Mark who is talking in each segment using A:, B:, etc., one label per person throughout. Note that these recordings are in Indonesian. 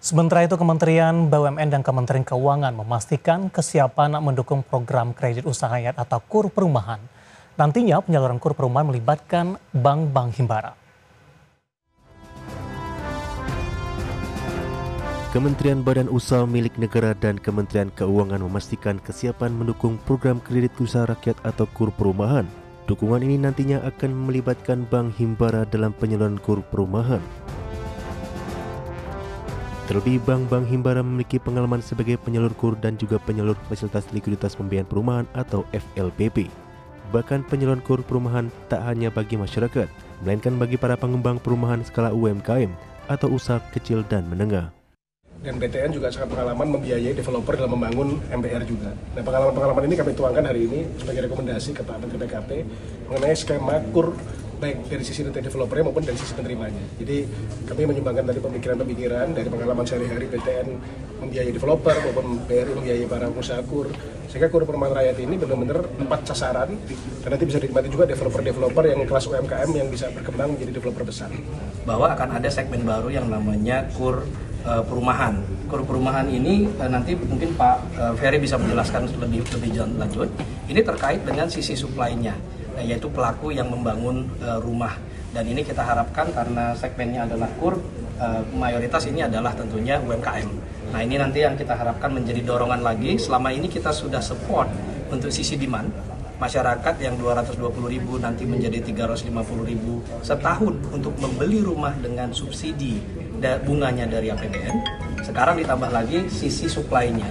A: Sementara itu, Kementerian BUMN dan Kementerian Keuangan memastikan kesiapan mendukung program kredit usaha rakyat atau KUR perumahan. Nantinya penyaluran KUR perumahan melibatkan bank-bank himbara.
B: Kementerian Badan Usaha Milik Negara dan Kementerian Keuangan memastikan kesiapan mendukung program kredit usaha rakyat atau KUR perumahan. Dukungan ini nantinya akan melibatkan bank himbara dalam penyaluran KUR perumahan. Terlebih, bank-bank himbara memiliki pengalaman sebagai penyalur KUR dan juga penyalur fasilitas likuiditas pembiayaan perumahan atau FLPP. Bahkan penyaluran KUR perumahan tak hanya bagi masyarakat, melainkan bagi para pengembang perumahan skala UMKM atau usaha kecil dan menengah.
C: Dan BTN juga sangat pengalaman membiayai developer dalam membangun MPR juga. Nah, pengalaman-pengalaman ini kami tuangkan hari ini sebagai rekomendasi ke Pak Menteri PKP mengenai skema KUR baik dari sisi developernya maupun dari sisi penerimanya. Jadi kami menyumbangkan tadi pemikiran-pemikiran dari pengalaman sehari-hari BTN membiayai developer maupun BRI membiayai para pengusaha KUR. Sehingga KUR perumahan rakyat ini benar-benar tepat sasaran dan nanti bisa dinikmati juga developer-developer yang kelas UMKM yang bisa berkembang menjadi developer besar.
D: Bahwa akan ada segmen baru yang namanya KUR perumahan. KUR perumahan ini nanti mungkin Pak Ferry bisa menjelaskan lebih lanjut. Ini terkait dengan sisi supply-nya, yaitu pelaku yang membangun rumah. Dan ini kita harapkan karena segmennya adalah KUR, mayoritas ini adalah tentunya UMKM. Nah, ini nanti yang kita harapkan menjadi dorongan lagi. Selama ini kita sudah support untuk sisi demand. Masyarakat yang 220.000 nanti menjadi 350.000 setahun untuk membeli rumah dengan subsidi bunganya dari APBN. Sekarang ditambah lagi sisi supply-nya.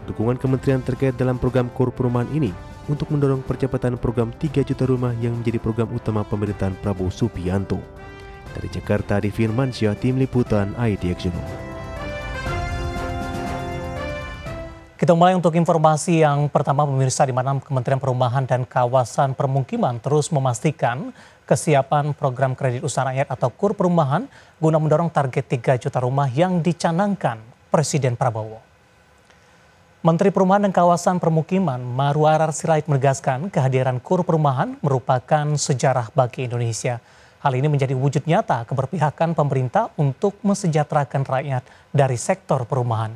B: Dukungan kementerian terkait dalam program KUR perumahan ini untuk mendorong percepatan program 3 juta rumah yang menjadi program utama pemerintahan Prabowo Subianto. Dari Jakarta, Arifin Mansyah, Tim Liputan IDX Journal.
A: Kita mulai untuk informasi yang pertama, pemirsa, di mana Kementerian Perumahan dan Kawasan Permukiman terus memastikan kesiapan program kredit usaha rakyat atau KUR perumahan guna mendorong target 3 juta rumah yang dicanangkan Presiden Prabowo. Menteri Perumahan dan Kawasan Permukiman Marwarar Sirait menegaskan kehadiran KUR perumahan merupakan sejarah bagi Indonesia. Hal ini menjadi wujud nyata keberpihakan pemerintah untuk mensejahterakan rakyat dari sektor perumahan.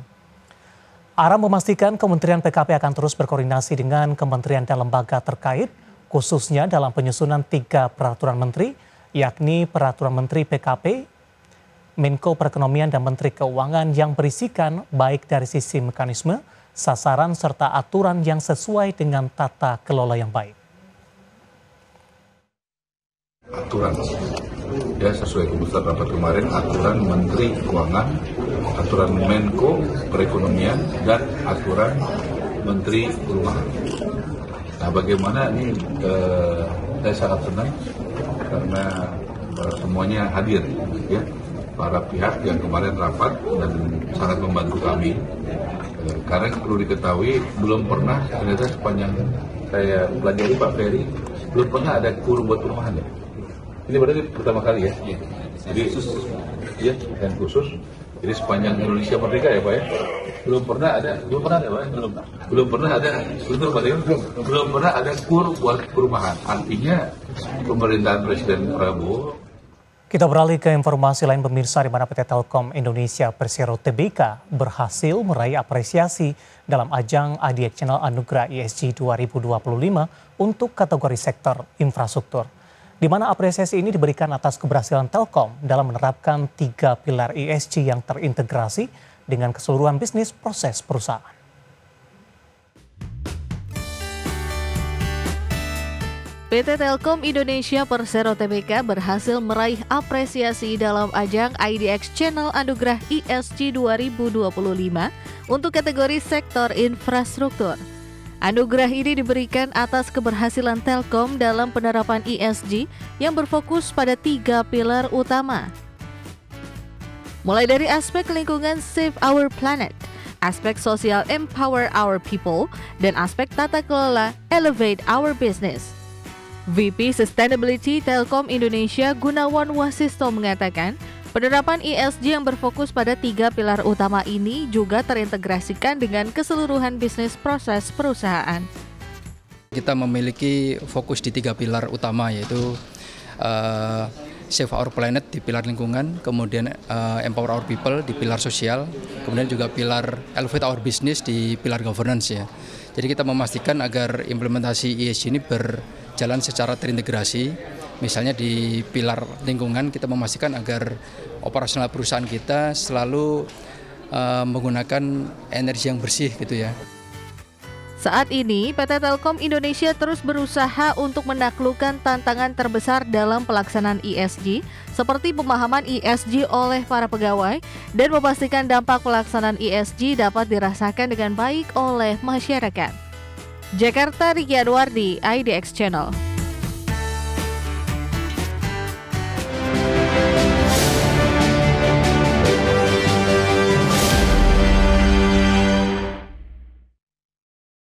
A: Aram memastikan Kementerian PKP akan terus berkoordinasi dengan kementerian dan lembaga terkait, khususnya dalam penyusunan 3 peraturan menteri, yakni Peraturan Menteri PKP, Menko Perekonomian dan Menteri Keuangan yang berisikan baik dari sisi mekanisme, sasaran, serta aturan yang sesuai dengan tata kelola yang baik.
E: Aturan ya sesuai keputusan rapat kemarin, aturan Menteri Keuangan, aturan Menko Perekonomian, dan aturan Menteri Perumahan. Nah, bagaimana ini saya sangat senang karena semuanya hadir, ya, para pihak yang kemarin rapat dan sangat membantu kami. Karena perlu diketahui belum pernah ternyata sepanjang saya pelajari Pak Ferry belum pernah ada KUR buat perumahan ya. Ini berarti pertama kali ya. Jadi ya dan khusus. Jadi sepanjang Indonesia merdeka ya Pak ya. Belum pernah ada ya Pak. Belum pernah ada KUR buat perumahan. Artinya pemerintahan Presiden Prabowo.
A: Kita beralih ke informasi lain, pemirsa, di mana PT Telkom Indonesia Persero Tbk berhasil meraih apresiasi dalam ajang IDX Channel Anugerah ESG 2025 untuk kategori sektor infrastruktur, di mana apresiasi ini diberikan atas keberhasilan Telkom dalam menerapkan 3 pilar ESG yang terintegrasi dengan keseluruhan bisnis proses perusahaan.
F: PT Telkom Indonesia Persero Tbk berhasil meraih apresiasi dalam ajang IDX Channel Anugerah ESG 2025 untuk kategori sektor infrastruktur. Anugerah ini diberikan atas keberhasilan Telkom dalam penerapan ESG yang berfokus pada 3 pilar utama. Mulai dari aspek lingkungan Save Our Planet, aspek sosial Empower Our People, dan aspek tata kelola Elevate Our Business. VP Sustainability Telkom Indonesia Gunawan Wasisto mengatakan, penerapan ESG yang berfokus pada 3 pilar utama ini juga terintegrasikan dengan keseluruhan bisnis proses perusahaan.
G: Kita memiliki fokus di 3 pilar utama, yaitu Save Our Planet di pilar lingkungan, kemudian Empower Our People di pilar sosial, kemudian juga pilar Elevate Our Business di pilar governance ya. Jadi kita memastikan agar implementasi ESG ini berjalan secara terintegrasi. Misalnya di pilar lingkungan kita memastikan agar operasional perusahaan kita selalu menggunakan energi yang bersih gitu ya.
F: Saat ini, PT Telkom Indonesia terus berusaha untuk menaklukkan tantangan terbesar dalam pelaksanaan ESG, seperti pemahaman ESG oleh para pegawai dan memastikan dampak pelaksanaan ESG dapat dirasakan dengan baik oleh masyarakat. Jakarta, Riki Adwardi, IDX Channel.